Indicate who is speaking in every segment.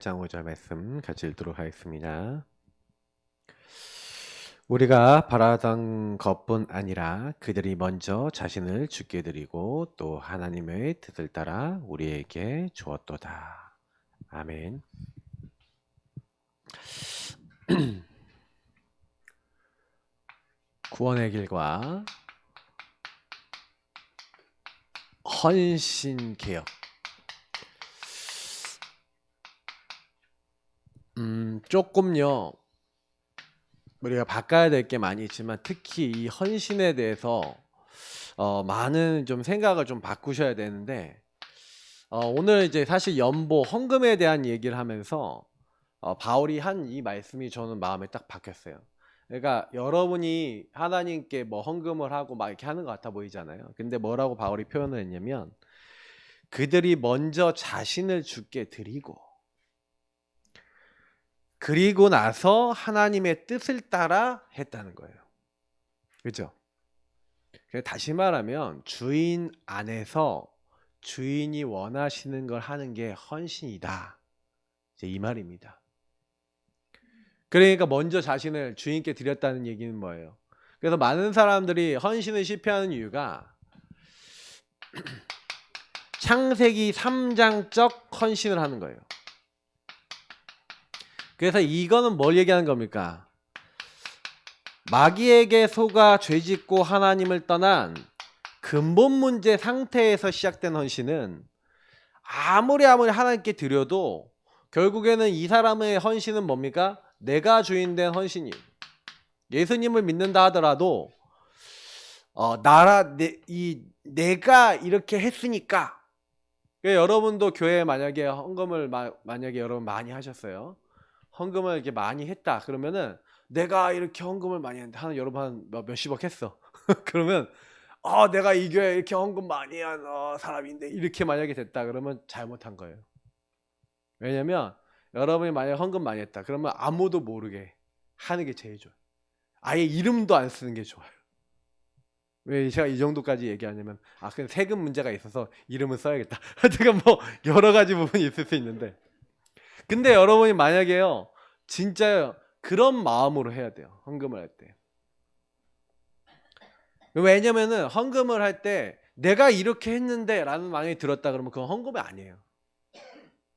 Speaker 1: 장 5절 말씀 같이 읽도록 하겠습니다. 우리가 바라던 것뿐 아니라 그들이 먼저 자신을 주께 드리고 또 하나님의 뜻을 따라 우리에게 주었도다. 아멘. 구원의 길과 헌신 개혁. 조금요. 우리가 바꿔야 될 게 많이 있지만 특히 이 헌신에 대해서 많은 좀 생각을 좀 바꾸셔야 되는데 오늘 이제 사실 연보 헌금에 대한 얘기를 하면서 바울이 한 이 말씀이 저는 마음에 딱 박혔어요. 그러니까 여러분이 하나님께 뭐 헌금을 하고 막 이렇게 하는 것 같아 보이잖아요. 근데 뭐라고 바울이 표현을 했냐면 그들이 먼저 자신을 주께 드리고 그리고 나서 하나님의 뜻을 따라 했다는 거예요. 그죠? 다시 말하면 주인 안에서 주인이 원하시는 걸 하는 게 헌신이다. 이제 이 말입니다. 그러니까 먼저 자신을 주인께 드렸다는 얘기는 뭐예요? 그래서 많은 사람들이 헌신을 실패하는 이유가 창세기 3장적 헌신을 하는 거예요. 그래서 이거는 뭘 얘기하는 겁니까? 마귀에게 속아 죄짓고 하나님을 떠난 근본 문제 상태에서 시작된 헌신은 아무리 하나님께 드려도 결국에는 이 사람의 헌신은 뭡니까? 내가 주인된 헌신이에요. 예수님을 믿는다 하더라도 내가 이렇게 했으니까. 그러니까 여러분도 교회에 만약에 헌금을 만약에 여러분 많이 하셨어요. 헌금을 이렇게 많이 했다. 그러면은 내가 이렇게 헌금을 많이 했는데 여러분 한 몇십억 했어. 그러면 내가 이 교회에 이렇게 헌금 많이 한 사람인데 이렇게 만약에 됐다. 그러면 잘못한 거예요. 왜냐면 여러분이 만약에 헌금 많이 했다. 그러면 아무도 모르게 하는 게 제일 좋아요. 아예 이름도 안 쓰는 게 좋아요. 왜 제가 이 정도까지 얘기하냐면 그냥 세금 문제가 있어서 이름을 써야겠다. 하여튼 뭐 여러 가지 부분이 있을 수 있는데 근데 여러분이 만약에요 진짜 그런 마음으로 해야 돼요. 헌금을 할 때. 왜냐면은 헌금을 할 때 내가 이렇게 했는데 라는 말이 들었다 그러면 그건 헌금이 아니에요.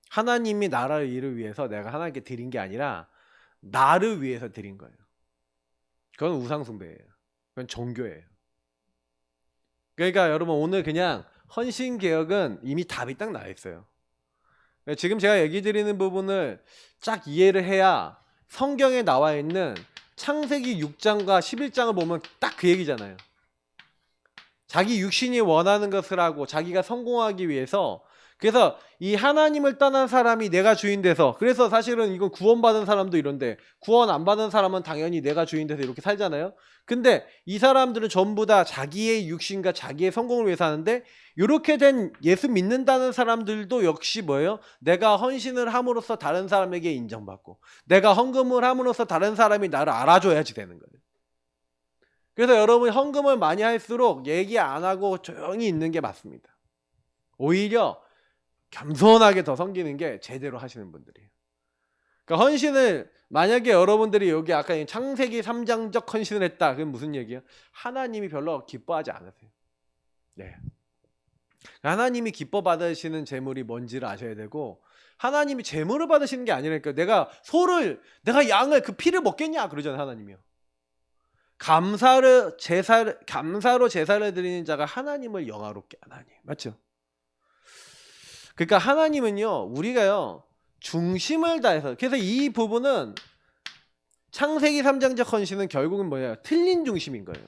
Speaker 1: 하나님이 나라의 일을 위해서 내가 하나님께 드린 게 아니라 나를 위해서 드린 거예요. 그건 우상숭배예요. 그건 종교예요. 그러니까 여러분 오늘 그냥 헌신개혁은 이미 답이 딱 나와 있어요. 지금 제가 얘기 드리는 부분을 쫙 이해를 해야 성경에 나와 있는 창세기 6장과 11장을 보면 딱 그 얘기잖아요. 자기 육신이 원하는 것을 하고 자기가 성공하기 위해서 그래서 이 하나님을 떠난 사람이 내가 주인 돼서 그래서 사실은 이건 구원받은 사람도 이런데 구원 안 받은 사람은 당연히 내가 주인 돼서 이렇게 살잖아요. 근데 이 사람들은 전부 다 자기의 육신과 자기의 성공을 위해서 하는데 이렇게 된 예수 믿는다는 사람들도 역시 뭐예요? 내가 헌신을 함으로써 다른 사람에게 인정받고 내가 헌금을 함으로써 다른 사람이 나를 알아줘야지 되는 거예요. 그래서 여러분이 헌금을 많이 할수록 얘기 안 하고 조용히 있는 게 맞습니다. 오히려 겸손하게 더 섬기는 게 제대로 하시는 분들이에요. 그러니까 헌신을 만약에 여러분들이 여기 아까 창세기 3장적 헌신을 했다. 그건 무슨 얘기예요? 하나님이 별로 기뻐하지 않으세요. 네. 하나님이 기뻐 받으시는 재물이 뭔지를 아셔야 되고 하나님이 재물을 받으시는 게 아니라니까 내가 양을 그 피를 먹겠냐 그러잖아요. 하나님이요. 감사로 제사를 드리는 자가 하나님을 영화롭게 하나니 맞죠? 그러니까 하나님은요 우리가요 중심을 다해서 그래서 이 부분은 창세기 3장적 헌신은 결국은 뭐냐 틀린 중심인 거예요.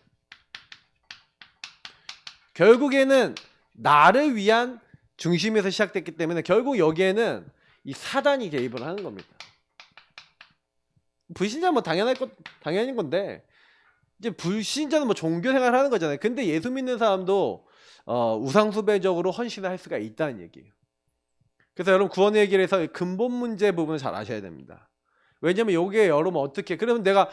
Speaker 1: 결국에는 나를 위한 중심에서 시작됐기 때문에 결국 여기에는 이 사단이 개입을 하는 겁니다. 불신자 뭐 당연한 건데 이제 불신자는 뭐 종교 생활을 하는 거잖아요. 근데 예수 믿는 사람도 우상숭배적으로 헌신을 할 수가 있다는 얘기예요. 그래서 여러분 구원의 얘기를 해서 근본 문제 부분을 잘 아셔야 됩니다. 왜냐면 여기에 여러분 어떻게 그러면 내가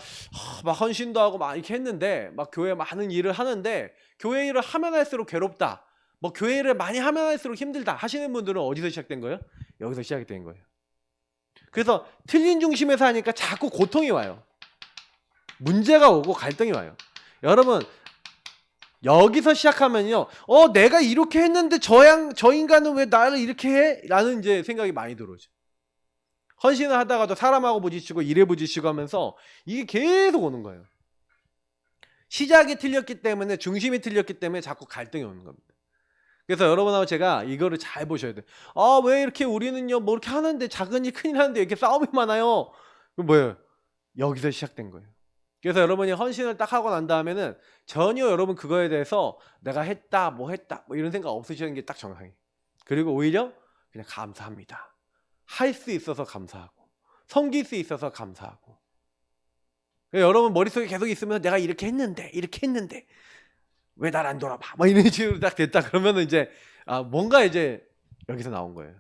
Speaker 1: 막 헌신도 하고 막 이렇게 했는데 막 교회 많은 일을 하는데 교회 일을 하면 할수록 괴롭다. 뭐 교회를 많이 하면 할수록 힘들다 하시는 분들은 어디서 시작된 거예요? 여기서 시작이 된 거예요. 그래서 틀린 중심에서 하니까 자꾸 고통이 와요. 문제가 오고 갈등이 와요. 여러분 여기서 시작하면요. 내가 이렇게 했는데 저 인간은 왜 나를 이렇게 해? 라는 이제 생각이 많이 들어오죠. 헌신을 하다가도 사람하고 부딪히고 일에 부딪히고 하면서 이게 계속 오는 거예요. 시작이 틀렸기 때문에, 중심이 틀렸기 때문에 자꾸 갈등이 오는 겁니다. 그래서 여러분하고 제가 이거를 잘 보셔야 돼요. 왜 이렇게 우리는요 뭐 이렇게 하는데, 작은 일 큰 일 하는데 이렇게 싸움이 많아요. 그럼 뭐예요? 여기서 시작된 거예요. 그래서 여러분이 헌신을 딱 하고 난 다음에는 전혀 여러분 그거에 대해서 내가 했다 뭐 이런 생각 없으시는 게 딱 정상이에요. 그리고 오히려 그냥 감사합니다. 할 수 있어서 감사하고, 섬길 수 있어서 감사하고. 여러분 머릿속에 계속 있으면 내가 이렇게 했는데 왜 날 안 돌아봐 뭐 이런 식으로 딱 됐다 그러면은 이제 뭔가 이제 여기서 나온 거예요.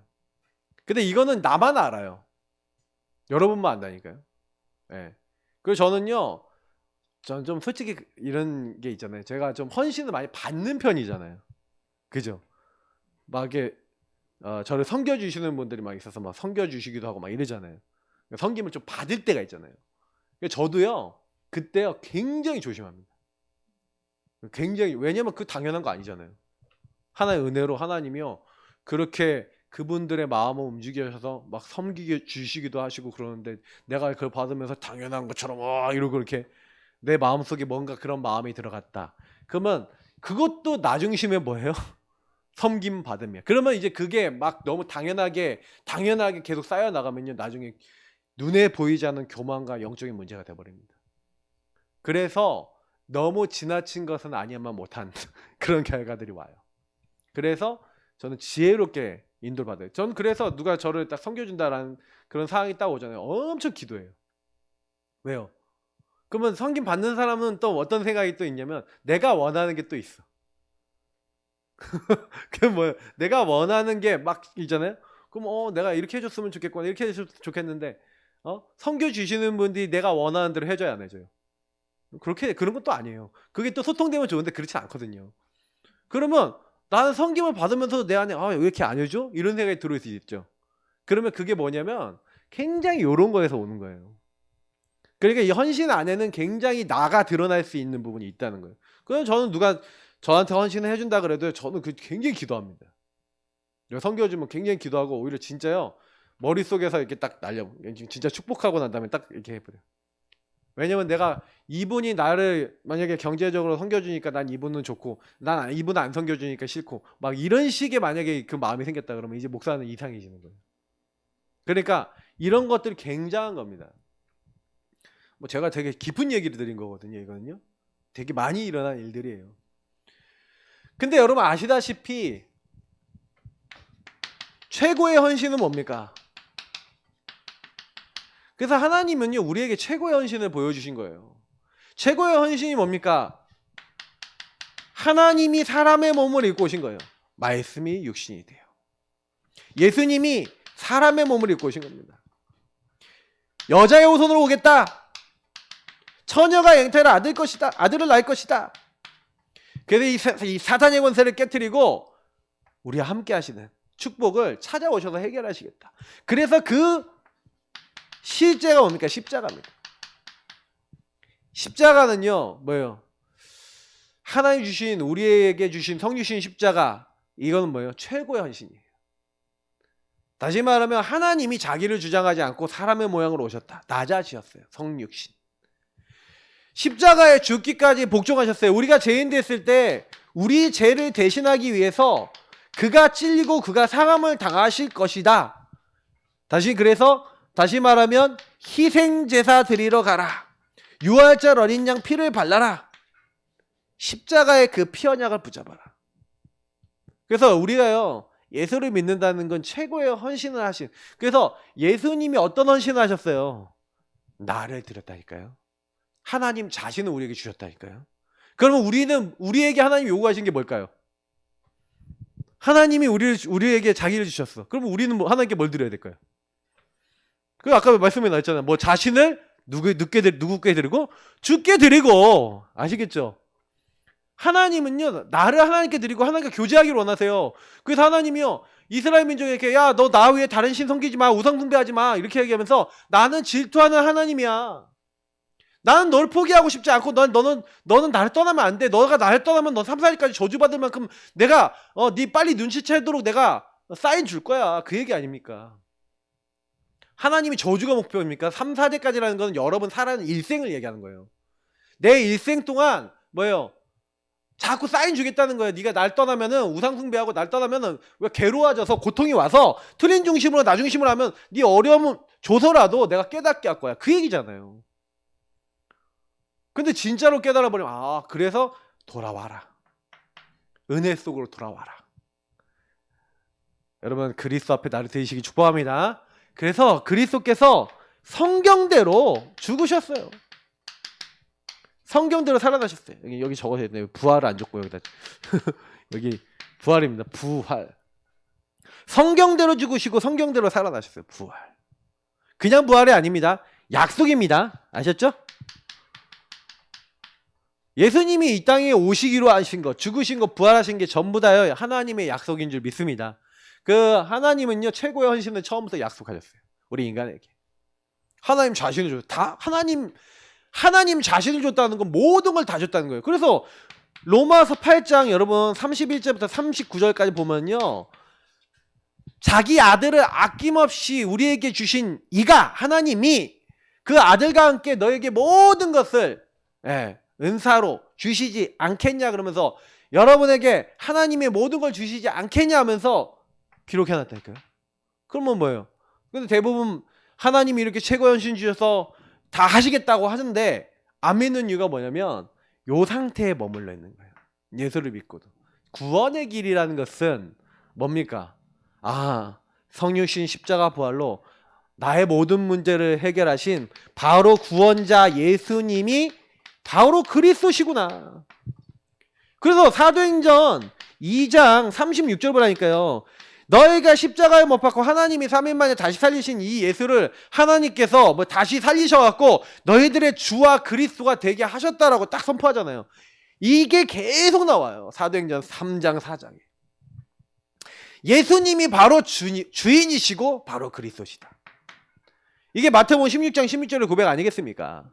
Speaker 1: 근데 이거는 나만 알아요. 여러분만 안다니까요. 예. 그리고 저는 좀 솔직히 이런 게 있잖아요. 제가 좀 헌신을 많이 받는 편이잖아요. 그죠? 막 이렇게 저를 섬겨주시는 분들이 막 있어서 막 섬겨주시기도 하고 막 이러잖아요. 섬김을 좀 받을 때가 있잖아요. 저도요 그때요 굉장히 조심합니다. 굉장히. 왜냐면 그 당연한 거 아니잖아요. 하나의 은혜로 하나님이요 그렇게 그분들의 마음을 움직여서 막 섬기게 주시기도 하시고 그러는데, 내가 그걸 받으면서 당연한 것처럼 이러고 이렇게 내 마음속에 뭔가 그런 마음이 들어갔다. 그러면 그것도 나중심에 뭐예요? 섬김 받으면. 그러면 이제 그게 막 너무 당연하게 계속 쌓여 나가면요 나중에 눈에 보이지 않는 교만과 영적인 문제가 돼버립니다. 그래서 너무 지나친 것은 아니야만 못한 그런 결과들이 와요. 그래서 저는 지혜롭게 인도를 받아요. 저는 그래서 누가 저를 딱 섬겨준다라는 그런 상황이 딱 오잖아요. 엄청 기도해요. 왜요? 그러면 섬김 받는 사람은 또 어떤 생각이 또 있냐면 내가 원하는 게 또 있어. 그 뭐예요? 내가 원하는 게 막 있잖아요. 그럼 내가 이렇게 해줬으면 좋겠구나, 이렇게 해줬으면 좋겠는데 섬겨주시는 분들이 내가 원하는 대로 해줘야 안 해줘요. 그런 것도 아니에요. 그게 또 소통되면 좋은데 그렇지 않거든요. 그러면 나는 섬김을 받으면서 내 안에 왜 이렇게 안 해줘? 이런 생각이 들어올 수 있죠. 그러면 그게 뭐냐면 굉장히 이런 거에서 오는 거예요. 그러니까 이 헌신 안에는 굉장히 나가 드러날 수 있는 부분이 있다는 거예요. 그럼 저는 누가 저한테 헌신을 해준다 그래도 저는 굉장히 기도합니다. 섬겨주면 굉장히 기도하고, 오히려 진짜요 머릿속에서 이렇게 딱 진짜 축복하고 난 다음에 딱 이렇게 해버려요. 왜냐면 내가 이분이 나를 만약에 경제적으로 섬겨주니까 난 이분은 좋고, 난 이분은 안 섬겨주니까 싫고, 막 이런 식의 만약에 그 마음이 생겼다 그러면 이제 목사는 이상해지는 거예요. 그러니까 이런 것들이 굉장한 겁니다. 뭐 제가 되게 깊은 얘기를 드린 거거든요. 이거는요 되게 많이 일어난 일들이에요. 근데 여러분 아시다시피 최고의 헌신은 뭡니까? 그래서 하나님은요 우리에게 최고의 헌신을 보여주신 거예요. 최고의 헌신이 뭡니까? 하나님이 사람의 몸을 입고 오신 거예요. 말씀이 육신이 돼요. 예수님이 사람의 몸을 입고 오신 겁니다. 여자의 후손으로 오겠다. 처녀가 잉태를 아들을 낳을 것이다. 그래서 이 사탄의 권세를 깨트리고 우리와 함께 하시는 축복을 찾아오셔서 해결하시겠다. 그래서 그 실제가 뭡니까? 십자가입니다. 십자가는요 뭐예요? 하나님 주신, 우리에게 주신 성주신 십자가, 이거는 뭐예요? 최고의 헌신이에요. 다시 말하면 하나님이 자기를 주장하지 않고 사람의 모양으로 오셨다. 낮아지셨어요. 성육신. 십자가에 죽기까지 복종하셨어요. 우리가 죄인 됐을 때 우리 죄를 대신하기 위해서 그가 찔리고 그가 상함을 당하실 것이다. 다시 말하면 희생제사 드리러 가라. 유월절 어린 양 피를 발라라. 십자가의 그 피 언약을 붙잡아라. 그래서 우리가요 예수를 믿는다는 건 최고의 헌신을 하신. 그래서 예수님이 어떤 헌신을 하셨어요? 나를 드렸다니까요. 하나님 자신을 우리에게 주셨다니까요. 그러면 우리에게 하나님이 요구하신 게 뭘까요? 하나님이 우리에게 자기를 주셨어. 그러면 우리는 하나님께 뭘 드려야 될까요? 그 아까 말씀에 나왔잖아요. 뭐 자신을 누구께 드리고 주께 드리고. 아시겠죠? 하나님은요 나를 하나님께 드리고 하나님과 교제하기를 원하세요. 그래서 하나님이요 이스라엘 민족이 이렇게 야, 너 나 위에 다른 신 섬기지 마, 우상 숭배하지 마 이렇게 얘기하면서 나는 질투하는 하나님이야. 나는 널 포기하고 싶지 않고 너는 나를 떠나면 안 돼. 너가 나를 떠나면 넌 3, 4일까지 저주받을 만큼 내가 네 빨리 눈치채도록 내가 사인 줄 거야. 그 얘기 아닙니까? 하나님이 저주가 목표입니까? 3, 4대까지라는 건 여러분 살아가는 일생을 얘기하는 거예요. 내 일생 동안 뭐예요? 자꾸 사인 주겠다는 거예요. 네가 날 떠나면은 우상 숭배하고 날 떠나면은 왜 괴로워져서 고통이 와서 틀린 중심으로 나 중심으로 하면 네 어려움은 줘서라도 내가 깨닫게 할 거야. 그 얘기잖아요. 근데 진짜로 깨달아 버리면 그래서 돌아와라. 은혜 속으로 돌아와라. 여러분 그리스도 앞에 나를 드리시기 축복합니다. 그래서 그리스도께서 성경대로 죽으셨어요. 성경대로 살아나셨어요. 여기 적어져 있네요. 부활을 안 적고 여기다 여기 부활입니다. 부활. 성경대로 죽으시고 성경대로 살아나셨어요. 부활. 그냥 부활이 아닙니다. 약속입니다. 아셨죠? 예수님이 이 땅에 오시기로 하신 것, 죽으신 것, 부활하신 게 전부 다요 하나님의 약속인 줄 믿습니다. 그 하나님은요 최고의 헌신을 처음부터 약속하셨어요. 우리 인간에게. 하나님 자신을 줬어요. 다 하나님 자신을 줬다는 건 모든 걸 다 줬다는 거예요. 그래서 로마서 8장 여러분 31절부터 39절까지 보면요. 자기 아들을 아낌없이 우리에게 주신 이가 하나님이 그 아들과 함께 너에게 모든 것을 은사로 주시지 않겠냐 그러면서 여러분에게 하나님의 모든 걸 주시지 않겠냐 하면서 기록해놨다니까요. 그러면 뭐예요? 근데 대부분 하나님이 이렇게 최고 헌신 주셔서 다 하시겠다고 하는데 안 믿는 이유가 뭐냐면 요 상태에 머물러 있는 거예요. 예수를 믿고도. 구원의 길이라는 것은 뭡니까? 성육신 십자가 부활로 나의 모든 문제를 해결하신 바로 구원자 예수님이 바로 그리스도시구나. 그래서 사도행전 2장 36절 보라니까요. 너희가 십자가에 못 박고 하나님이 3일 만에 다시 살리신 이 예수를 하나님께서 다시 살리셔갖고 너희들의 주와 그리스도가 되게 하셨다라고 딱 선포하잖아요. 이게 계속 나와요. 사도행전 3장 4장에. 예수님이 바로 주인이시고 바로 그리스도시다. 이게 마태복음 16장 16절의 고백 아니겠습니까?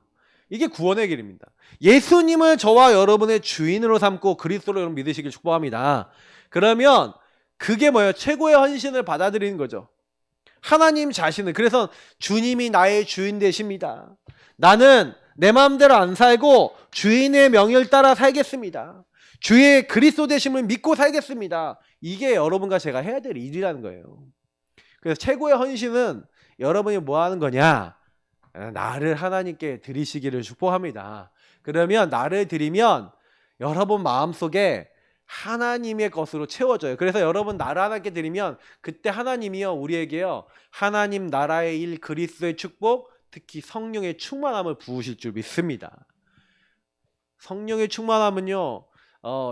Speaker 1: 이게 구원의 길입니다. 예수님을 저와 여러분의 주인으로 삼고 그리스도로 여러분 믿으시길 축복합니다. 그러면 그게 뭐예요? 최고의 헌신을 받아들이는 거죠. 하나님 자신을. 그래서 주님이 나의 주인 되십니다. 나는 내 마음대로 안 살고 주인의 명령을 따라 살겠습니다. 주의 그리스도 되심을 믿고 살겠습니다. 이게 여러분과 제가 해야 될 일이라는 거예요. 그래서 최고의 헌신은 여러분이 뭐 하는 거냐? 나를 하나님께 드리시기를 축복합니다. 그러면 나를 드리면 여러분 마음속에 하나님의 것으로 채워져요. 그래서 여러분 나를 하나님께 드리면 그때 하나님이요 우리에게요 하나님 나라의 일 그리스도의 축복 특히 성령의 충만함을 부으실 줄 믿습니다. 성령의 충만함은요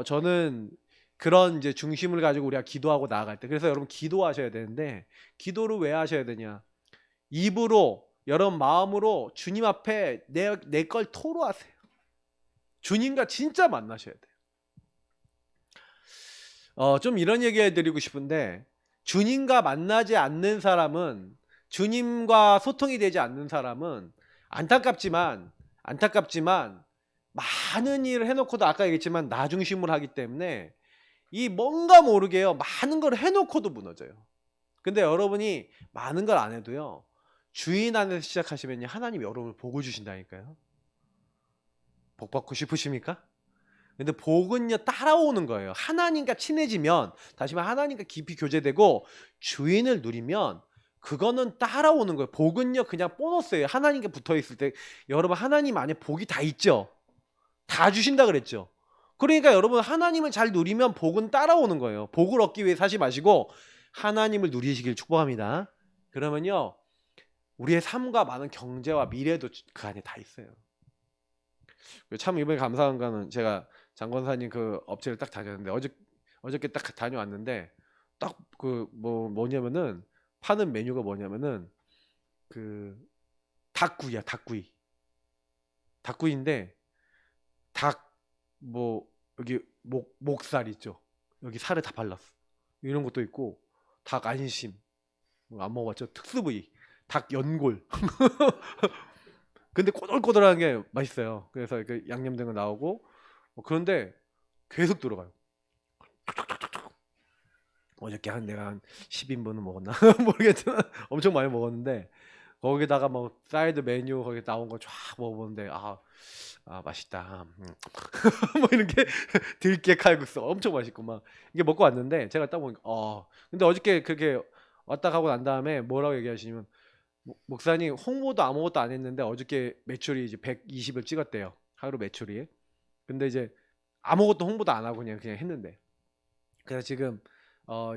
Speaker 1: 저는 그런 이제 중심을 가지고 우리가 기도하고 나아갈 때 그래서 여러분 기도하셔야 되는데 기도를 왜 하셔야 되냐? 입으로 여러분 마음으로 주님 앞에 내 걸 토로하세요. 주님과 진짜 만나셔야 돼요. 좀 이런 얘기 해드리고 싶은데 주님과 만나지 않는 사람은 주님과 소통이 되지 않는 사람은 안타깝지만 많은 일을 해놓고도 아까 얘기했지만 나 중심으로 하기 때문에 이 뭔가 모르게요 많은 걸 해놓고도 무너져요. 근데 여러분이 많은 걸 안 해도요 주인 안에서 시작하시면 하나님 여러분을 복을 주신다니까요. 복 받고 싶으십니까? 근데 복은요 따라오는 거예요. 하나님과 친해지면 다시 말해 하나님과 깊이 교제되고 주인을 누리면 그거는 따라오는 거예요. 복은요 그냥 보너스예요. 하나님께 붙어있을 때 여러분 하나님 안에 복이 다 있죠. 다 주신다 그랬죠. 그러니까 여러분 하나님을 잘 누리면 복은 따라오는 거예요. 복을 얻기 위해 사지 마시고 하나님을 누리시길 축복합니다. 그러면요 우리의 삶과 많은 경제와 미래도 그 안에 다 있어요. 참 이번에 감사한 거는 제가 장권사님 그 업체를 딱 다녔는데 어저께 딱 다녀왔는데 딱 그 뭐냐면은 파는 메뉴가 뭐냐면은 그 닭구이야. 닭구이인데 닭 여기 목살 있죠. 여기 살을 다 발랐어. 이런 것도 있고 닭 안심 안 먹어봤죠? 특수 부위 닭 연골. 근데 꼬들꼬들한 게 맛있어요. 그래서 그 양념 등은 나오고 그런데 계속 들어가요. 어저께 내가 한 10인분은 먹었나 모르겠지만 엄청 많이 먹었는데 거기다가 뭐 사이드 메뉴 거기 나온 거 쫙 먹어보는데 맛있다. 뭐 이런 게 들깨 칼국수 엄청 맛있고 막 이게 먹고 왔는데 제가 딱 보니까 근데 어저께 그렇게 왔다 가고 난 다음에 뭐라고 얘기하시냐면 목사님 홍보도 아무것도 안 했는데 어저께 매출이 이제 120을 찍었대요. 하루 매출이. 근데 이제 아무것도 홍보도 안 하고 그냥 했는데 그래서 지금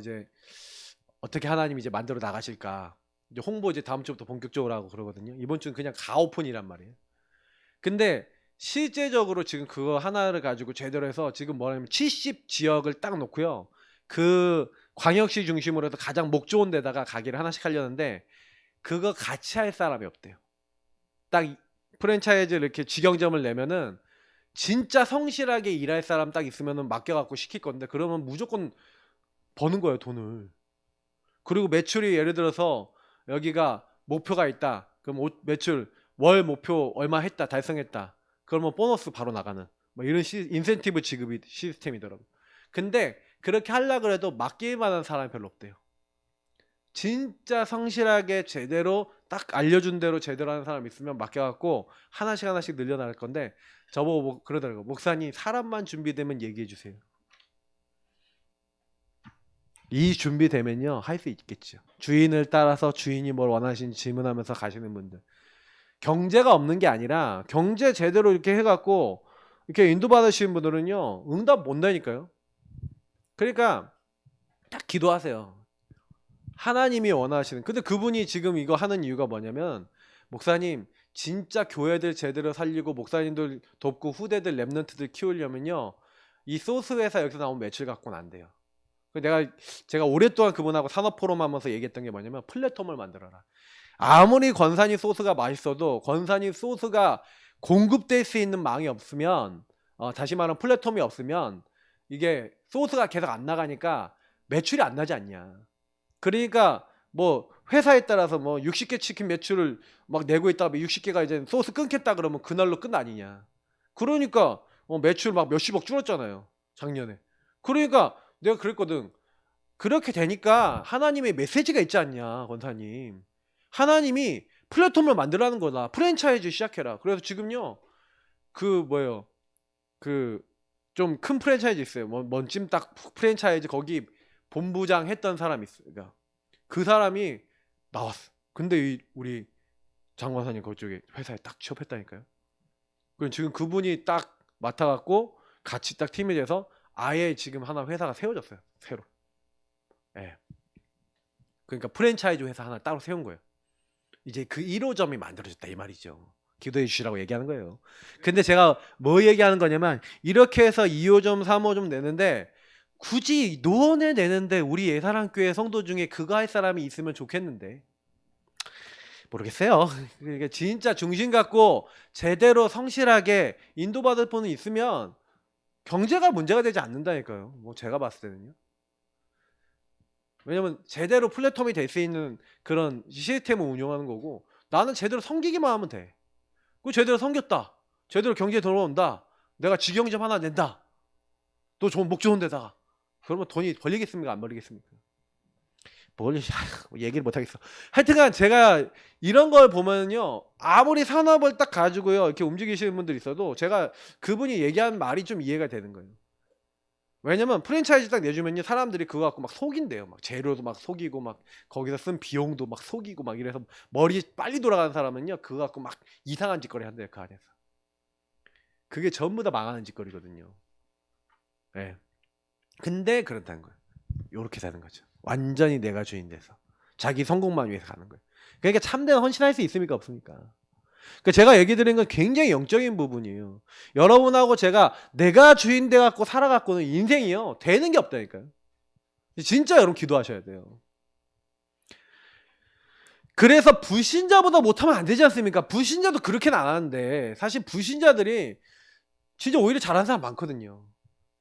Speaker 1: 이제 어떻게 하나님이 이제 만들어 나가실까 이제 홍보 이제 다음 주부터 본격적으로 하고 그러거든요. 이번 주는 그냥 가오픈이란 말이에요. 근데 실제적으로 지금 그거 하나를 가지고 제대로 해서 지금 뭐냐면 70 지역을 딱 놓고요. 그 광역시 중심으로 해서 가장 목 좋은 데다가 가게를 하나씩 하려는데 그거 같이 할 사람이 없대요. 딱 프랜차이즈를 이렇게 직영점을 내면은 진짜 성실하게 일할 사람 딱 있으면은 맡겨갖고 시킬 건데 그러면 무조건 버는 거예요, 돈을. 그리고 매출이 예를 들어서 여기가 목표가 있다. 그럼 매출 월 목표 얼마 했다, 달성했다. 그러면 보너스 바로 나가는 뭐 이런 인센티브 지급이 시스템이더라고요. 근데 그렇게 하려고 해도 맡길 만한 사람이 별로 없대요. 진짜 성실하게 제대로 딱 알려준 대로 제대로 하는 사람 있으면 맡겨갖고 하나씩 늘려나갈 건데 저보고 그러더라고요. 목사님 사람만 준비되면 얘기해 주세요. 이 준비되면요 할 수 있겠죠. 주인을 따라서 주인이 뭘 원하시는지 질문하면서 가시는 분들. 경제가 없는 게 아니라 경제 제대로 이렇게 해갖고 이렇게 인도받으시는 분들은요 응답 못 나니까요. 그러니까 딱 기도하세요. 하나님이 원하시는. 근데 그분이 지금 이거 하는 이유가 뭐냐면 목사님 진짜 교회들 제대로 살리고 목사님들 돕고 후대들 랩런트들 키우려면요 이 소스 회사 여기서 나온 매출 갖고는 안 돼요. 제가 오랫동안 그분하고 산업포럼 하면서 얘기했던 게 뭐냐면 플랫폼을 만들어라. 아무리 권사님 소스가 맛있어도 권사님 소스가 공급될 수 있는 망이 없으면 다시 말하면 플랫폼이 없으면 이게 소스가 계속 안 나가니까 매출이 안 나지 않냐. 그러니까 뭐 회사에 따라서 뭐 60개 치킨 매출을 막 내고 있다가 60개가 이제 소스 끊겠다 그러면 그날로 끝 아니냐. 그러니까 매출 막 몇십억 줄었잖아요, 작년에. 그러니까 내가 그랬거든. 그렇게 되니까 하나님의 메시지가 있지 않냐, 권사님. 하나님이 플랫폼을 만들라는 거다. 프랜차이즈 시작해라. 그래서 지금요 그 좀 큰 프랜차이즈 있어요. 먼찜닭 프랜차이즈 거기 본부장 했던 사람이 있어요. 그러니까 그 사람이 나왔어. 근데 우리 장관사님 그쪽에 회사에 딱 취업했다니까요. 그럼 지금 그분이 딱 맡아갖고 같이 딱 팀이 돼서 아예 지금 하나 회사가 세워졌어요. 새로. 예. 그러니까 프랜차이즈 회사 하나 따로 세운 거예요. 이제 그 1호점이 만들어졌다 이 말이죠. 기도해 주시라고 얘기하는 거예요. 근데 제가 뭐 얘기하는 거냐면 이렇게 해서 2호점 3호점 내는데 굳이 노원에 내는데 우리 예사랑교회 성도 중에 그거 할 사람이 있으면 좋겠는데 모르겠어요. 그러니까 진짜 중심 갖고 제대로 성실하게 인도받을 분이 있으면 경제가 문제가 되지 않는다니까요. 뭐 제가 봤을 때는요. 왜냐면 제대로 플랫폼이 될 수 있는 그런 시스템을 운영하는 거고 나는 제대로 섬기기만 하면 돼. 그 제대로 섬겼다. 제대로 경제에 들어온다. 내가 직영점 하나 낸다. 또 좋은 목 좋은 데다가. 그러면 돈이 벌리겠습니까? 안 벌리겠습니까? 얘기를 못하겠어. 하여튼간 제가 이런 걸 보면요 아무리 산업을 딱 가지고요 이렇게 움직이시는 분들이 있어도 제가 그분이 얘기한 말이 좀 이해가 되는 거예요. 왜냐면 프랜차이즈 딱 내주면요 사람들이 그거 갖고 막 속인대요. 막 재료도 막 속이고 막 거기서 쓴 비용도 막 속이고 막 이래서 머리 빨리 돌아가는 사람은요 그거 갖고 막 이상한 짓거리 한대요. 그 안에서 그게 전부 다 망하는 짓거리거든요. 예. 근데 그렇다는 거예요. 요렇게 사는 거죠. 완전히 내가 주인 돼서 자기 성공만 위해서 가는 거예요. 그러니까 참된 헌신할 수 있습니까? 없습니까? 그러니까 제가 얘기 드린 건 굉장히 영적인 부분이에요. 여러분하고 제가 내가 주인 돼갖고 살아갖고는 인생이요 되는 게 없다니까요. 진짜 여러분 기도하셔야 돼요. 그래서 불신자보다 못하면 안 되지 않습니까? 불신자도 그렇게는 안 하는데 사실 불신자들이 진짜 오히려 잘하는 사람 많거든요.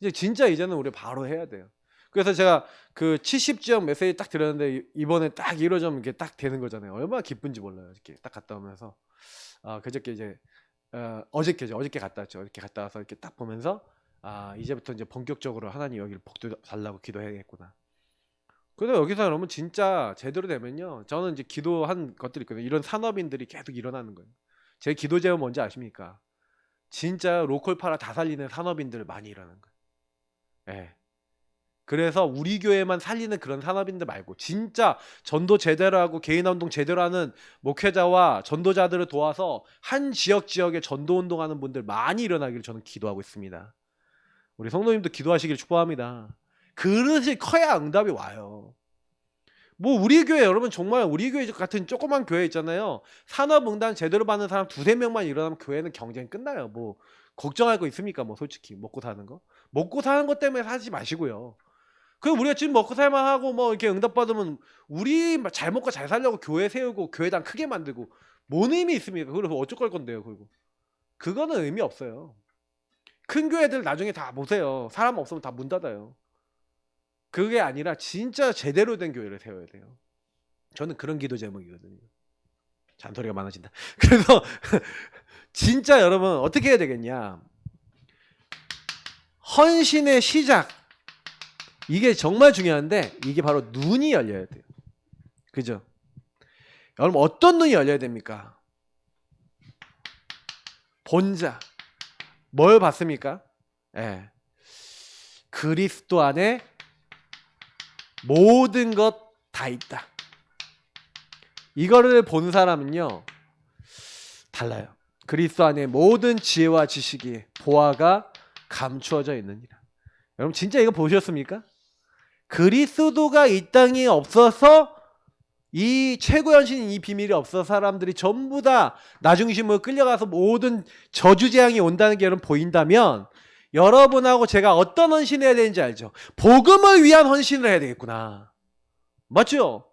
Speaker 1: 이제 진짜 이제는 우리 바로 해야 돼요. 그래서 제가 그 70점 메시지 딱 드렸는데 이번에 딱 이러점 이게 딱 되는 거잖아요. 얼마나 기쁜지 몰라요. 이렇게 딱 갔다 오면서 그저께 이제 어저께 갔다 왔죠. 이렇게 갔다 와서 이렇게 딱 보면서 이제부터 이제 본격적으로 하나님 여기를 복도 달라고 기도해야겠구나. 그래서 여기서 여러분 진짜 제대로 되면요. 저는 이제 기도한 것들이 있거든요. 이런 산업인들이 계속 일어나는 거예요. 제 기도 제목 뭔지 아십니까? 진짜 로컬 파라 다 살리는 산업인들 많이 일어나는 거예요. 예. 그래서 우리 교회만 살리는 그런 산업인들 말고 진짜 전도 제대로 하고 개인 운동 제대로 하는 목회자와 전도자들을 도와서 한 지역에 전도 운동하는 분들 많이 일어나기를 저는 기도하고 있습니다. 우리 성도님도 기도하시길 축복합니다. 그릇이 커야 응답이 와요. 뭐 우리 교회 여러분 정말 우리 교회 같은 조그만 교회 있잖아요. 산업응답 제대로 받는 사람 두세 명만 일어나면 교회는 경쟁 끝나요. 뭐 걱정할 거 있습니까? 뭐 솔직히 먹고 사는 거? 먹고 사는 것 때문에 사지 마시고요. 그 우리가 지금 먹고 살만 하고 뭐 이렇게 응답 받으면 우리 잘 먹고 잘 살려고 교회 세우고 교회당 크게 만들고 뭔 의미 있습니까? 그래서 어쩔 건데요, 그리고 그거는 의미 없어요. 큰 교회들 나중에 다 보세요. 사람 없으면 다 문 닫아요. 그게 아니라 진짜 제대로 된 교회를 세워야 돼요. 저는 그런 기도 제목이거든요. 잔소리가 많아진다. 그래서 진짜 여러분 어떻게 해야 되겠냐? 헌신의 시작. 이게 정말 중요한데 이게 바로 눈이 열려야 돼요. 그죠? 여러분 어떤 눈이 열려야 됩니까? 본자. 뭘 봤습니까? 예. 그리스도 안에 모든 것 다 있다. 이거를 본 사람은요 달라요. 그리스도 안에 모든 지혜와 지식이 보아가 감추어져 있느니라. 여러분 진짜 이거 보셨습니까? 그리스도가 이 땅에 없어서 이 최고현신 이 비밀이 없어서 사람들이 전부 다 나중심으로 끌려가서 모든 저주재앙이 온다는 게 여러분 보인다면 여러분하고 제가 어떤 헌신을 해야 되는지 알죠? 복음을 위한 헌신을 해야 되겠구나. 맞죠?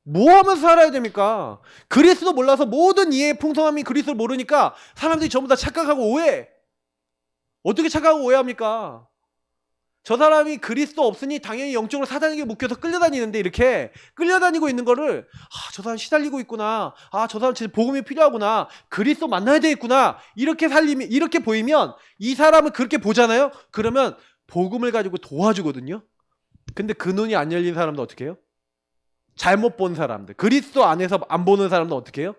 Speaker 1: 뭐 하면서 살아야 됩니까? 그리스도 몰라서 모든 이해의 풍성함이 그리스도를 모르니까 사람들이 전부 다 착각하고 오해. 어떻게 착각하고 오해합니까? 저 사람이 그리스도 없으니 당연히 영적으로 사단에게 묶여서 끌려다니는데 이렇게 끌려다니고 있는 거를 저 사람 시달리고 있구나. 저 사람 진짜 복음이 필요하구나. 그리스도 만나야 되겠구나. 이렇게 살리면 이렇게 보이면 이 사람을 그렇게 보잖아요. 그러면 복음을 가지고 도와주거든요. 근데 그 눈이 안 열린 사람도 어떻게 해요? 잘못 본 사람들. 그리스도 안에서 안 보는 사람도 어떻게 해요?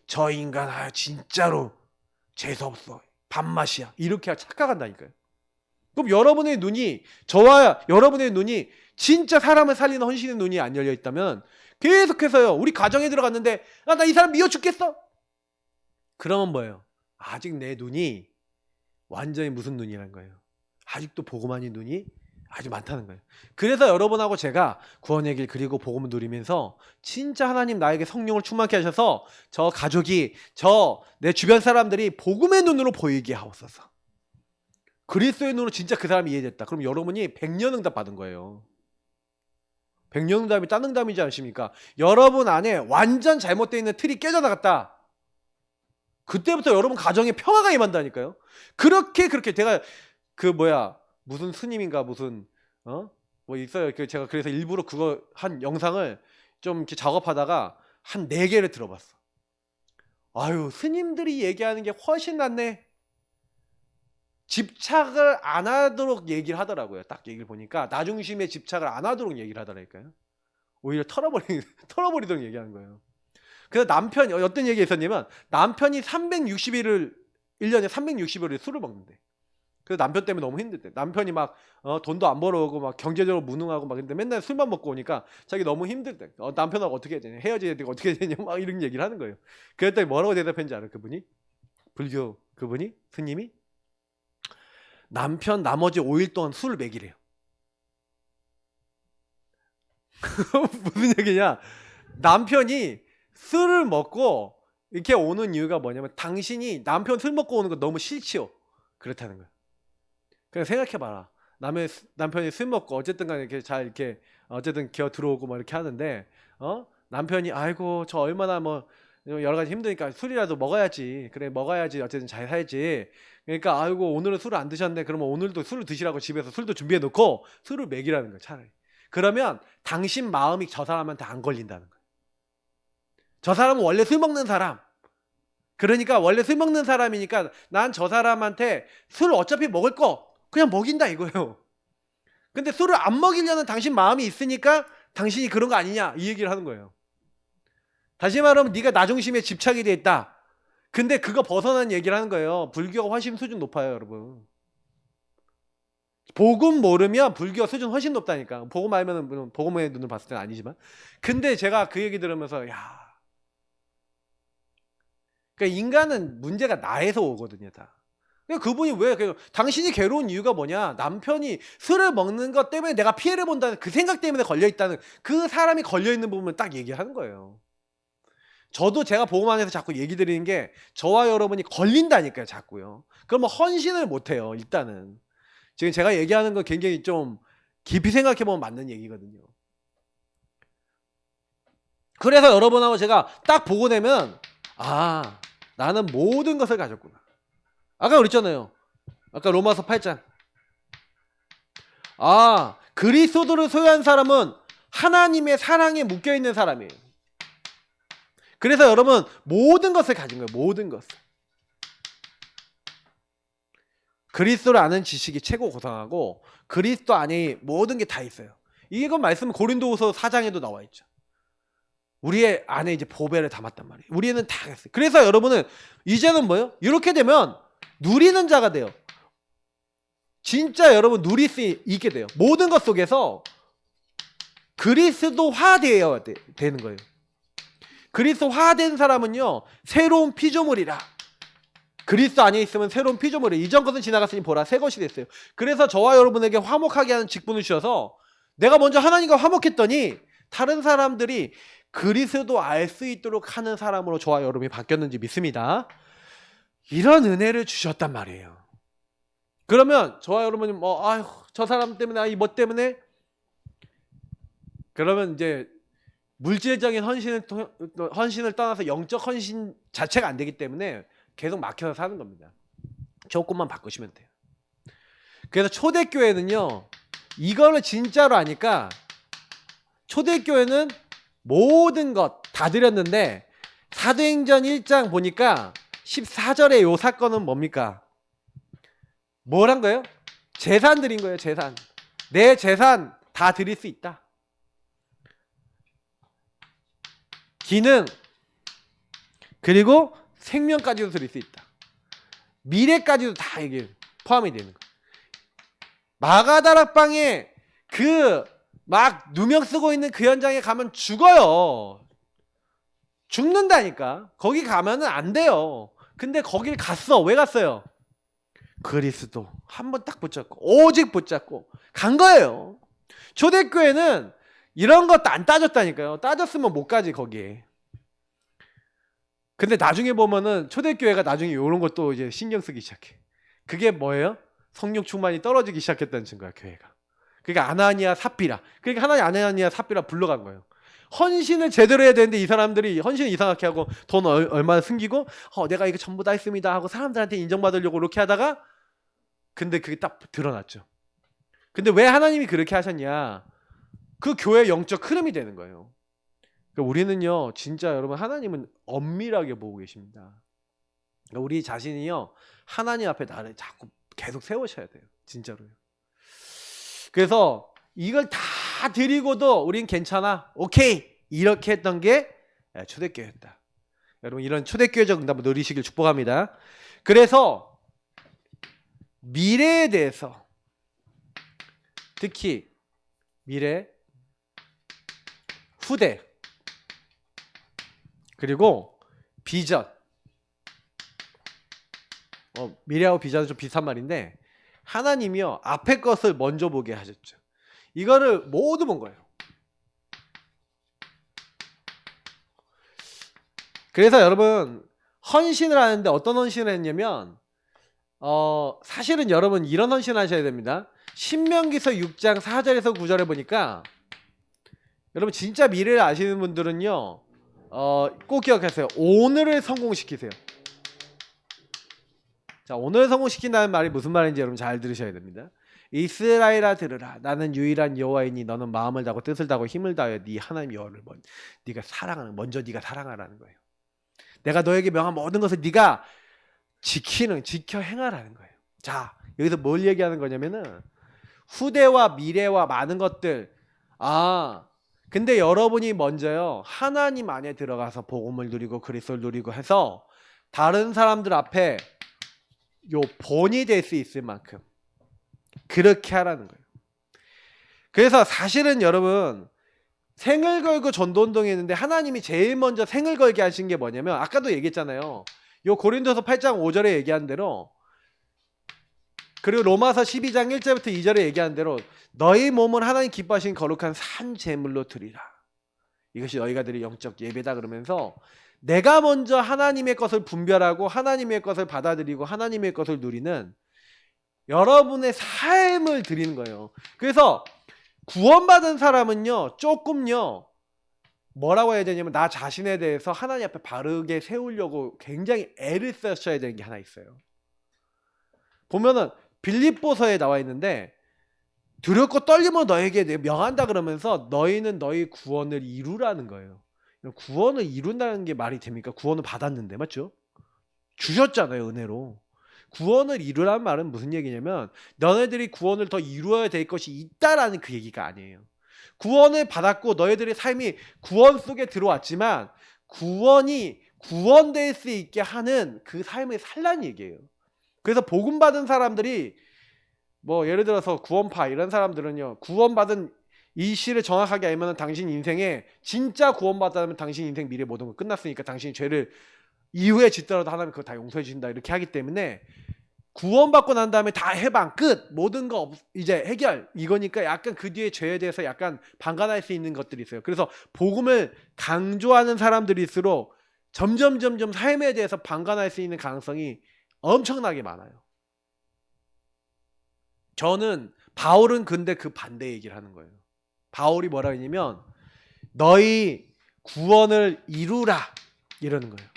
Speaker 1: 저 인간 진짜로 재수없어. 밥맛이야. 이렇게 착각한다니까요. 그럼 여러분의 눈이 저와 여러분의 눈이 진짜 사람을 살리는 헌신의 눈이 안 열려 있다면 계속해서요. 우리 가정에 들어갔는데 나 이 사람 미워 죽겠어. 그러면 뭐예요? 아직 내 눈이 완전히 무슨 눈이라는 거예요. 아직도 복음 아닌 눈이 아주 많다는 거예요. 그래서 여러분하고 제가 구원의 길 그리고 복음을 누리면서 진짜 하나님 나에게 성령을 충만케 하셔서 저 가족이 내 주변 사람들이 복음의 눈으로 보이게 하옵소서. 그리스도의 눈으로 진짜 그 사람이 이해됐다. 그럼 여러분이 100년 응답 받은 거예요. 100년 응답이 딴 응답이지 않습니까? 여러분 안에 완전 잘못되어 있는 틀이 깨져나갔다. 그때부터 여러분 가정에 평화가 임한다니까요. 그렇게 제가 무슨 스님인가 무슨 뭐 있어요. 제가 그래서 일부러 그거 한 영상을 좀 이렇게 작업하다가 한 4개를 들어봤어. 아유 스님들이 얘기하는 게 훨씬 낫네. 집착을 안 하도록 얘기를 하더라고요. 딱 얘기를 보니까 나중심에 집착을 안 하도록 얘기를 하더라니까요. 오히려 털어버리도록 얘기하는 거예요. 그래서 남편이 어떤 얘기가 있었냐면 남편이 1년에 360일을 술을 먹는데 그래서 남편 때문에 너무 힘들대. 남편이 막 돈도 안 벌어오고 막 경제적으로 무능하고 막 근데 맨날 술만 먹고 오니까 자기 너무 힘들대. 남편하고 어떻게 해야 되냐, 헤어져야 되고 어떻게 해야 되냐 막 이런 얘기를 하는 거예요. 그랬더니 뭐라고 대답했는지 알아요? 그분이 불교 그분이 스님이 남편 나머지 5일 동안 술을 먹이래요. 무슨 얘기냐? 남편이 술을 먹고 이렇게 오는 이유가 뭐냐면 당신이 남편 술 먹고 오는 거 너무 싫지요. 그렇다는 거예요. 그냥 생각해봐라. 남편이 술 먹고 어쨌든 간에 이렇게 잘 이렇게 어쨌든 기어 들어오고 막 이렇게 하는데 남편이 아이고 저 얼마나 뭐 여러 가지 힘드니까 술이라도 먹어야지. 그래 먹어야지. 어쨌든 잘 살지. 그러니까 아이고 오늘은 술을 안 드셨네. 그러면 오늘도 술을 드시라고 집에서 술도 준비해 놓고 술을 먹이라는 거야 차라리. 그러면 당신 마음이 저 사람한테 안 걸린다는 거야. 저 사람은 원래 술 먹는 사람. 그러니까 원래 술 먹는 사람이니까 난 저 사람한테 술 어차피 먹을 거 그냥 먹인다 이거예요. 근데 술을 안 먹이려는 당신 마음이 있으니까 당신이 그런 거 아니냐 이 얘기를 하는 거예요. 다시 말하면 네가 나 중심에 집착이 돼 있다. 근데 그거 벗어난 얘기를 하는 거예요. 불교가 훨씬 수준 높아요 여러분. 복음 모르면 불교 수준 훨씬 높다니까. 복음 알면은 물론 복음의 눈을 봤을 때는 아니지만. 근데 제가 그 얘기 들으면서 야, 그러니까 인간은 문제가 나에서 오거든요 다. 그러니까 그분이 왜 당신이 괴로운 이유가 뭐냐? 남편이 술을 먹는 것 때문에 내가 피해를 본다는 그 생각 때문에 걸려 있다는 그 사람이 걸려 있는 부분을 딱 얘기하는 거예요. 저도 제가 복음 안에서 자꾸 얘기 드리는 게 저와 여러분이 걸린다니까요 자꾸요. 그러면 헌신을 못 해요 일단은. 지금 제가 얘기하는 거 굉장히 좀 깊이 생각해보면 맞는 얘기거든요. 그래서 여러분하고 제가 딱 보고 내면 아 나는 모든 것을 가졌구나. 아까 그랬잖아요. 아까 로마서 8장. 아 그리스도를 소유한 사람은 하나님의 사랑에 묶여있는 사람이에요. 그래서 여러분 모든 것을 가진 거예요. 모든 것을. 그리스도를 아는 지식이 최고 고상하고 그리스도 안에 모든 게 다 있어요. 이건 말씀 고린도후서 4장에도 나와 있죠. 우리의 안에 이제 보배를 담았단 말이에요. 우리는 다 했어요. 그래서 여러분은 이제는 뭐예요? 이렇게 되면 누리는 자가 돼요. 진짜 여러분 누릴 수 있게 돼요. 모든 것 속에서 그리스도화 되어야 되는 거예요. 그리스도화된 사람은요 새로운 피조물이라. 그리스도 안에 있으면 새로운 피조물이에요. 이전 것은 지나갔으니 보라 새 것이 됐어요. 그래서 저와 여러분에게 화목하게 하는 직분을 주셔서 내가 먼저 하나님과 화목했더니 다른 사람들이 그리스도 알 수 있도록 하는 사람으로 저와 여러분이 바뀌었는지 믿습니다. 이런 은혜를 주셨단 말이에요. 그러면 저와 여러분이 뭐 아휴 저 사람 때문에 이 뭐 때문에 그러면 이제 물질적인 헌신을 떠나서 영적 헌신 자체가 안 되기 때문에 계속 막혀서 사는 겁니다. 조금만 바꾸시면 돼요. 그래서 초대교회는요 이거를 진짜로 아니까 초대교회는 모든 것 다 드렸는데 사도행전 1장 보니까 14절에 요 사건은 뭡니까? 뭘 한 거예요? 재산 드린 거예요. 재산. 내 재산 다 드릴 수 있다. 기능 그리고 생명까지도 드릴 수 있다. 미래까지도 다 이게 포함이 되는 거예요. 마가다락방에 그 막 누명 쓰고 있는 그 현장에 가면 죽어요. 죽는다니까. 거기 가면은 안 돼요. 근데 거길 갔어. 왜 갔어요? 그리스도 한 번 딱 붙잡고 오직 붙잡고 간 거예요. 초대교회는 이런 것도 안 따졌다니까요. 따졌으면 못 가지 거기에. 근데 나중에 보면은 초대교회가 나중에 이런 것도 이제 신경 쓰기 시작해. 그게 뭐예요? 성령 충만이 떨어지기 시작했다는 증거야 교회가. 그러니까 아나니아 삽비라. 그러니까 하나님 아나니아 삽비라 불러간 거예요. 헌신을 제대로 해야 되는데 이 사람들이 헌신을 이상하게 하고 돈 얼마 숨기고 내가 이거 전부 다 했습니다 하고 사람들한테 인정받으려고 이렇게 하다가 근데 그게 딱 드러났죠. 근데 왜 하나님이 그렇게 하셨냐? 그 교회의 영적 흐름이 되는 거예요. 그러니까 우리는요 진짜 여러분 하나님은 엄밀하게 보고 계십니다. 그러니까 우리 자신이요 하나님 앞에 나를 자꾸 계속 세우셔야 돼요. 진짜로요. 그래서 이걸 다 드리고도 우린 괜찮아. 오케이. 이렇게 했던 게 초대교회였다. 여러분 이런 초대교회적 응답을 누리시길 축복합니다. 그래서 미래에 대해서 특히 미래, 후대 그리고 비전 미래하고 비전은 좀 비슷한 말인데 하나님이요 앞에 것을 먼저 보게 하셨죠. 이거를 모두 본 거예요. 그래서 여러분 헌신을 하는데 어떤 헌신을 했냐면 사실은 여러분 이런 헌신을 하셔야 됩니다. 신명기서 6장 4절에서 9절에 보니까 여러분 진짜 미래를 아시는 분들은요 꼭 기억하세요. 오늘을 성공시키세요. 자, 오늘 성공시킨다는 말이 무슨 말인지 여러분 잘 들으셔야 됩니다. 이스라엘아 들으라. 나는 유일한 여호와이니 너는 마음을 다하고 뜻을 다하고 힘을 다하여 네 하나님 여호와를 네가 사랑하는 먼저 네가 사랑하라는 거예요. 내가 너에게 명한 모든 것을 네가 지켜 행하라는 거예요. 자, 여기서 뭘 얘기하는 거냐면은 후대와 미래와 많은 것들. 근데 여러분이 먼저요 하나님 안에 들어가서 복음을 누리고 그리스도를 누리고 해서 다른 사람들 앞에 요 본이 될 수 있을 만큼 그렇게 하라는 거예요. 그래서 사실은 여러분 생을 걸고 전도운동이 했는데 하나님이 제일 먼저 생을 걸게 하신 게 뭐냐면 아까도 얘기했잖아요. 요 고린도서 8장 5절에 얘기한 대로 그리고 로마서 12장 1절부터 2절에 얘기한 대로 너희 몸은 하나님 기뻐하신 거룩한 산 제물로 드리라. 이것이 너희가 드릴 영적 예배다. 그러면서 내가 먼저 하나님의 것을 분별하고 하나님의 것을 받아들이고 하나님의 것을 누리는 여러분의 삶을 드리는 거예요. 그래서 구원받은 사람은요 조금요 뭐라고 해야 되냐면 나 자신에 대해서 하나님 앞에 바르게 세우려고 굉장히 애를 쓰셔야 되는 게 하나 있어요. 보면은 빌립보서에 나와 있는데 두렵고 떨림으로 너에게 명한다 그러면서 너희는 너희 구원을 이루라는 거예요. 구원을 이룬다는 게 말이 됩니까? 구원을 받았는데 맞죠? 주셨잖아요 은혜로. 구원을 이루라는 말은 무슨 얘기냐면 너네들이 구원을 더 이루어야 될 것이 있다라는 그 얘기가 아니에요. 구원을 받았고 너희들의 삶이 구원 속에 들어왔지만 구원이 구원될 수 있게 하는 그 삶을 살라는 얘기예요. 그래서 복음 받은 사람들이 뭐 예를 들어서 구원파 이런 사람들은요 구원받은 이 시를 정확하게 알면 당신 인생에 진짜 구원받았다면 당신 인생 미래 모든 거 끝났으니까 당신이 죄를 이후에 짓더라도 하나님 그거 다 용서해 주신다 이렇게 하기 때문에 구원받고 난 다음에 다 해방 끝 모든 거 이제 해결 이거니까 약간 그 뒤에 죄에 대해서 약간 방관할 수 있는 것들이 있어요. 그래서 복음을 강조하는 사람들일수록 점점 삶에 대해서 방관할 수 있는 가능성이 엄청나게 많아요. 저는 바울은 근데 그 반대 얘기를 하는 거예요. 바울이 뭐라 했냐면 너희 구원을 이루라 이러는 거예요.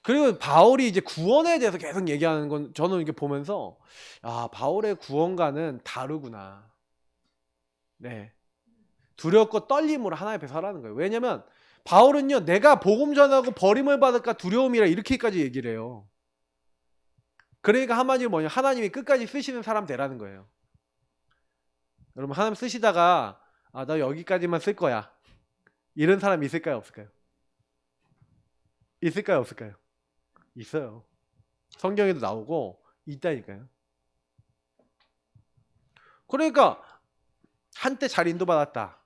Speaker 1: 그리고 바울이 이제 구원에 대해서 계속 얘기하는 건 저는 이렇게 보면서 바울의 구원과는 다르구나. 네. 두렵고 떨림으로 하나님 앞에 서라는 거예요. 왜냐면 바울은요 내가 복음 전하고 버림을 받을까 두려움이라 이렇게까지 얘기를 해요. 그러니까 한마디로 뭐냐 하나님이 끝까지 쓰시는 사람 되라는 거예요. 여러분 하나님 쓰시다가 나 여기까지만 쓸 거야 이런 사람 있을까요 없을까요? 있을까요 없을까요? 있어요. 성경에도 나오고 있다니까요. 그러니까 한때 잘 인도받았다.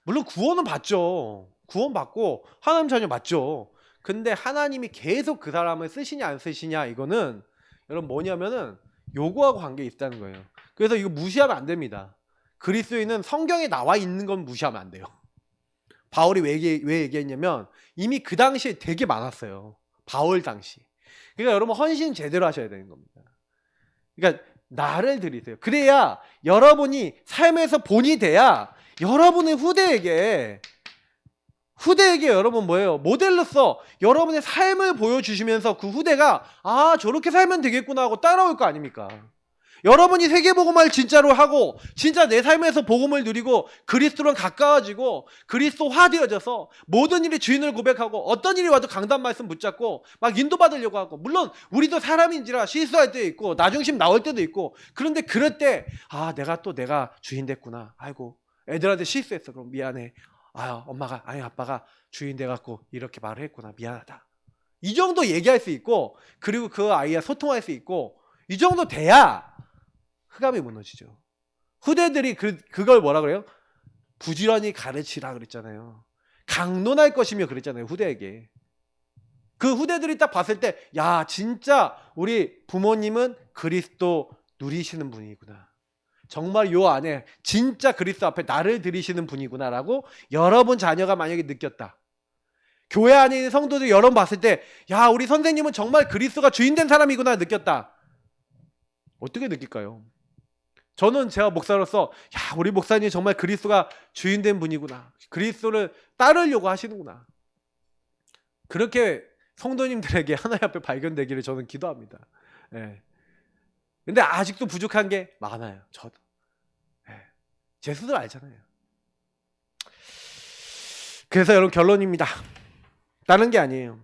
Speaker 1: 물론 구원은 받죠. 구원 받고 하나님 자녀 맞죠. 근데 하나님이 계속 그 사람을 쓰시냐 안 쓰시냐 이거는 여러분 뭐냐면은 요구하고 관계 있다는 거예요. 그래서 이거 무시하면 안 됩니다. 그리스도인은 성경에 나와 있는 건 무시하면 안 돼요. 바울이 왜 얘기했냐면 이미 그 당시에 되게 많았어요. 바울 당시. 그러니까 여러분 헌신 제대로 하셔야 되는 겁니다. 그러니까 나를 드리세요. 그래야 여러분이 삶에서 본이 돼야 여러분의 후대에게 여러분 뭐예요? 모델로서 여러분의 삶을 보여주시면서 그 후대가 저렇게 살면 되겠구나 하고 따라올 거 아닙니까? 여러분이 세계복음을 진짜로 하고 진짜 내 삶에서 복음을 누리고 그리스도랑 가까워지고 그리스도화 되어져서 모든 일이 주인을 고백하고 어떤 일이 와도 강단 말씀 붙잡고 막 인도받으려고 하고 물론 우리도 사람인지라 실수할 때 있고 나중심 나올 때도 있고 그런데 그럴 때 내가 주인 됐구나. 아이고 애들한테 실수했어. 그럼 미안해. 엄마가 아빠가 주인 돼갖고 이렇게 말을 했구나. 미안하다. 이 정도 얘기할 수 있고 그리고 그 아이와 소통할 수 있고 이 정도 돼야 흑암이 무너지죠. 후대들이 그걸 뭐라 그래요? 부지런히 가르치라 그랬잖아요. 강론할 것이며 그랬잖아요. 후대에게. 그 후대들이 딱 봤을 때 진짜 우리 부모님은 그리스도 누리시는 분이구나. 정말 요 안에 진짜 그리스도 앞에 나를 드리시는 분이구나라고 여러분 자녀가 만약에 느꼈다. 교회 안에 있는 성도들 여러분 봤을 때 우리 선생님은 정말 그리스도가 주인된 사람이구나 느꼈다. 어떻게 느낄까요? 저는 제가 목사로서 야, 우리 목사님 정말 그리스도가 주인된 분이구나. 그리스도를 따르려고 하시는구나. 그렇게 성도님들에게 하나님 앞에 발견되기를 저는 기도합니다. 예. 근데 아직도 부족한 게 많아요. 저도. 예. 제 스스로 알잖아요. 그래서 여러분 결론입니다. 다른 게 아니에요.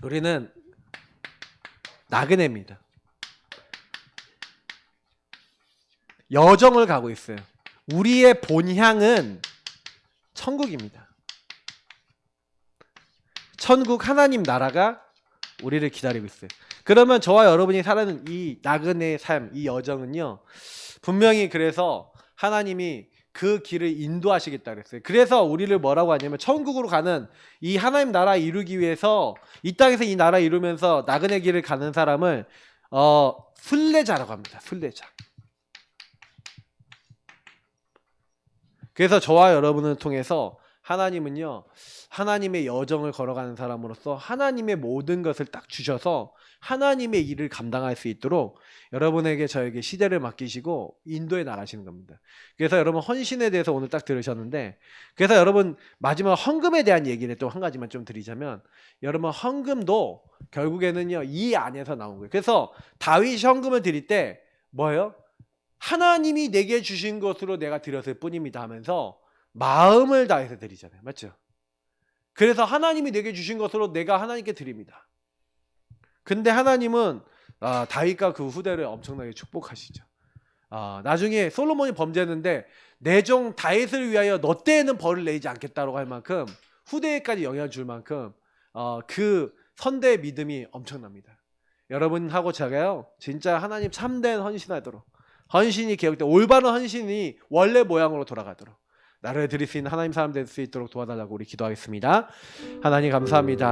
Speaker 1: 우리는 나그네입니다. 여정을 가고 있어요. 우리의 본향은 천국입니다. 천국 하나님 나라가 우리를 기다리고 있어요. 그러면 저와 여러분이 살아가는 이 나그네의 삶, 이 여정은요, 분명히 그래서 하나님이 그 길을 인도하시겠다 그랬어요. 그래서 우리를 뭐라고 하냐면 천국으로 가는 이 하나님 나라 이루기 위해서 이 땅에서 이 나라 이루면서 나그네 길을 가는 사람을 순례자라고 합니다. 순례자. 그래서 저와 여러분을 통해서 하나님은요, 하나님의 여정을 걸어가는 사람으로서 하나님의 모든 것을 딱 주셔서 하나님의 일을 감당할 수 있도록 여러분에게 저에게 시대를 맡기시고 인도에 나가시는 겁니다. 그래서 여러분 헌신에 대해서 오늘 딱 들으셨는데, 그래서 여러분 마지막 헌금에 대한 얘기를 또 한 가지만 좀 드리자면, 여러분 헌금도 결국에는요 이 안에서 나온 거예요. 그래서 다윗이 헌금을 드릴 때 뭐예요? 하나님이 내게 주신 것으로 내가 드렸을 뿐입니다 하면서 마음을 다해서 드리잖아요. 맞죠? 그래서 하나님이 내게 주신 것으로 내가 하나님께 드립니다. 근데 하나님은 다윗과 그 후대를 엄청나게 축복하시죠. 나중에 솔로몬이 범죄했는데 내 종 다윗을 위하여 너 때에는 벌을 내지 않겠다라고 할 만큼 후대에까지 영향을 줄 만큼 그 선대의 믿음이 엄청납니다. 여러분하고 제가요 진짜 하나님 참된 헌신하도록, 헌신이 개혁돼 올바른 헌신이 원래 모양으로 돌아가도록 나를 드릴 수 있는 하나님 사람 될 수 있도록 도와달라고 우리 기도하겠습니다. 하나님 감사합니다.